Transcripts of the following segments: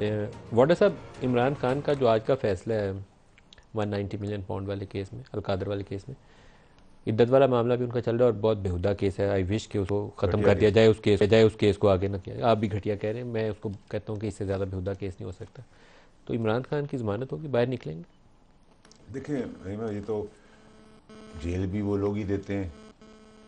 वाडा साहब, इमरान खान का जो आज का फैसला है 190 मिलियन पाउंड वाले केस में, अलकादर वाले केस में, इद्दत वाला मामला भी उनका चल रहा है और बहुत बेहुदा केस है। आई विश कि उसको ख़त्म कर दिया जाए, उस केस को आगे ना किया जाए। आप भी घटिया कह रहे हैं, मैं उसको कहता हूँ कि इससे ज़्यादा बेहुदा केस नहीं हो सकता। तो इमरान खान की ज़मानत होगी, बाहर निकलेंगे? देखिए ये तो जेल भी वो लोग ही देते हैं,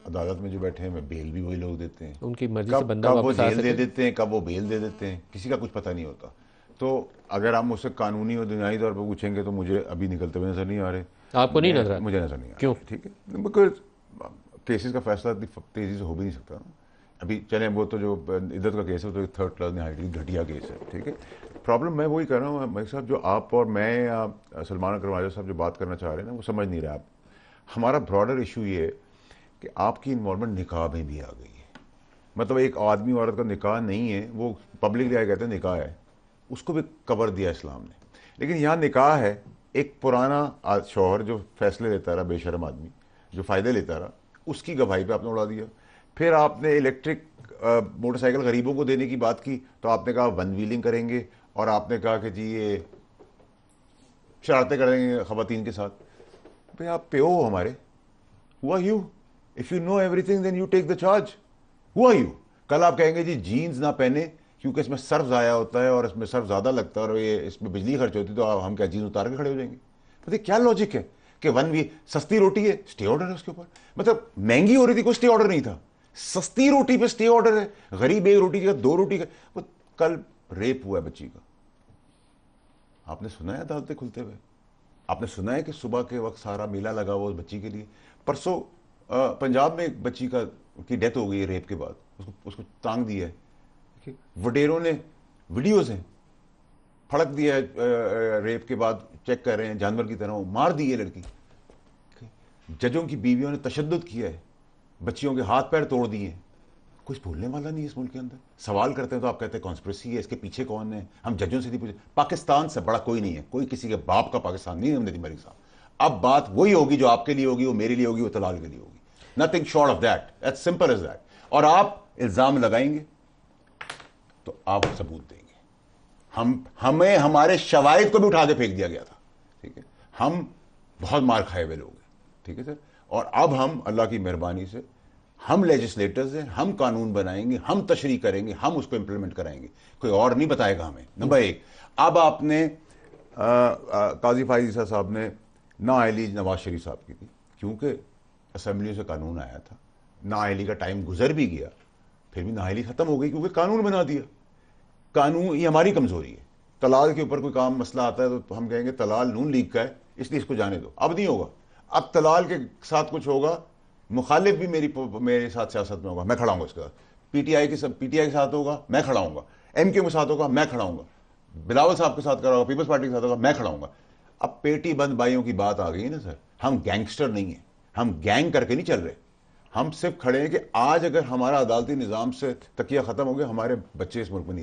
अदालत में जो बैठे हैं बेल भी वही लोग देते हैं। उनकी मर्जी से कब बंदा कब वो वापस आ जेल दे सके। देते हैं, कब वो बेल दे देते हैं, किसी का कुछ पता नहीं होता। तो अगर आप मुझसे कानूनी और दुनियाई तौर पर पूछेंगे तो मुझे अभी निकलते हुए नजर नहीं आ रहे। आपको नहीं नजर मुझे आता? नजर नहीं आ क्यों? रहे, ठीक है, बिकॉज केसेस का फैसला इतनी तेजी से हो भी नहीं सकता ना। अभी चले, वो तो जो इद्दत का केस है तो थर्ड क्लास हाईली घटिया केस है, ठीक है। प्रॉब्लम मैं वही कर रहा हूँ भाई साहब, जो आप और मैं या सलमान अकरम साहब जो बात करना चाह रहे हैं ना, वो समझ नहीं रहे आप। हमारा ब्रॉडर इशू ये है कि आपकी इन्वॉल्वमेंट निकाह में भी आ गई है। मतलब एक आदमी औरत का निकाह नहीं है, वो पब्लिकली आए कहते हैं निकाह है, उसको भी कवर दिया इस्लाम ने। लेकिन यहाँ निकाह है, एक पुराना शौहर जो फैसले लेता रहा, बेशरम आदमी जो फ़ायदे लेता रहा, उसकी गवाही पे आपने उड़ा दिया। फिर आपने इलेक्ट्रिक मोटरसाइकिल गरीबों को देने की बात की, तो आपने कहा वन व्हीलिंग करेंगे, और आपने कहा कि जी ये शरारतें करेंगे खवातीन के साथ। भाई आप पे हो हमारे, हुआ you, if you know everything then you take the charge. हुआ यू, कल आप कहेंगे जी जीन्स ना पहने क्योंकि इसमें सर्फ ज़ाया होता है और इसमें सर्फ ज़्यादा लगता है और ये इसमें बिजली खर्च होती है, तो हम क्या जीन्स उतार के खड़े हो जाएंगे? पता क्या लॉजिक है कि वन भी सस्ती रोटी है, स्टे ऑर्डर है उसके ऊपर। मतलब महंगी हो रही थी, कोई स्टे ऑर्डर नहीं था, सस्ती रोटी पे स्टे ऑर्डर है। गरीब एक रोटी का, दो रोटी का। वो कल रेप हुआ है बच्ची का, आपने सुना है अदालतें खुलते हुए? आपने सुना है कि सुबह के वक्त सारा मेला लगा हुआ उस बच्ची के लिए? परसों पंजाब में एक बच्ची की डेथ हो गई है रेप के बाद, उसको उसको टांग दिया है। वडेरों ने वीडियोज हैं, फड़क दिया है, रेप के बाद चेक कर रहे हैं, जानवर की तरह मार दी है लड़की। जजों की बीवियों ने तशद्दुद किया है, बच्चियों के हाथ पैर तोड़ दिए। कुछ बोलने वाला नहीं है इस मुल्क के अंदर। सवाल करते हैं तो आप कहते हैं कॉन्स्पिरेसी है, इसके पीछे कौन है? हम जजों से नहीं पूछे। पाकिस्तान से बड़ा कोई नहीं है, कोई किसी के बाप का पाकिस्तान नहीं है नदी मलिक साहब। अब बात वही होगी जो आपके लिए होगी, वो मेरे लिए होगी, वो तलाल के लिए होगी। Nothing short of that, as simple as that. और आप इल्जाम लगाएंगे तो आप सबूत देंगे। हमें हमारे शवाहिद को भी उठा के फेंक दिया गया था, ठीक है। हम बहुत मार खाए हुए लोग हैं, ठीक है सर। और अब हम अल्लाह की मेहरबानी से हम लेजिस्लेटर्स हैं, हम कानून बनाएंगे, हम तशरीह करेंगे, हम उसको इंप्लीमेंट कराएंगे, कोई और नहीं बताएगा हमें। नंबर एक, अब आपने काजी फायज़ साहब ने नाअहली नवाज शरीफ साहब की थी, क्योंकि असम्बली से कानून आया था, नाअहली का टाइम गुजर भी गया, फिर भी नाअहली खत्म हो गई क्योंकि कानून बना दिया। कानून, ये हमारी कमजोरी है। तलाल के ऊपर कोई काम मसला आता है तो हम कहेंगे तलाल नून लीग का है, इसलिए इसको जाने दो। अब नहीं होगा, अब तलाल के साथ कुछ होगा, मुखालिफ भी मेरे साथ सियासत में होगा, मैं खड़ा हूंगा उसके साथ। पीटीआई के साथ होगा, मैं खड़ा हूंगा। एमके के साथ होगा, मैं खड़ा हूंगा। बिलावल साहब के साथ करा होगा, पीपल्स पार्टी के साथ होगा, मैं खड़ा हूंगा। अब पेटी बंद भाइयों की बात आ गई है ना सर। हम गैंगस्टर नहीं है, हम गैंग करके नहीं चल रहे। हम सिर्फ खड़े हैं कि आज अगर हमारा अदालती निज़ाम से तकिया खत्म हो गया, हमारे बच्चे इस मुल्क में नहीं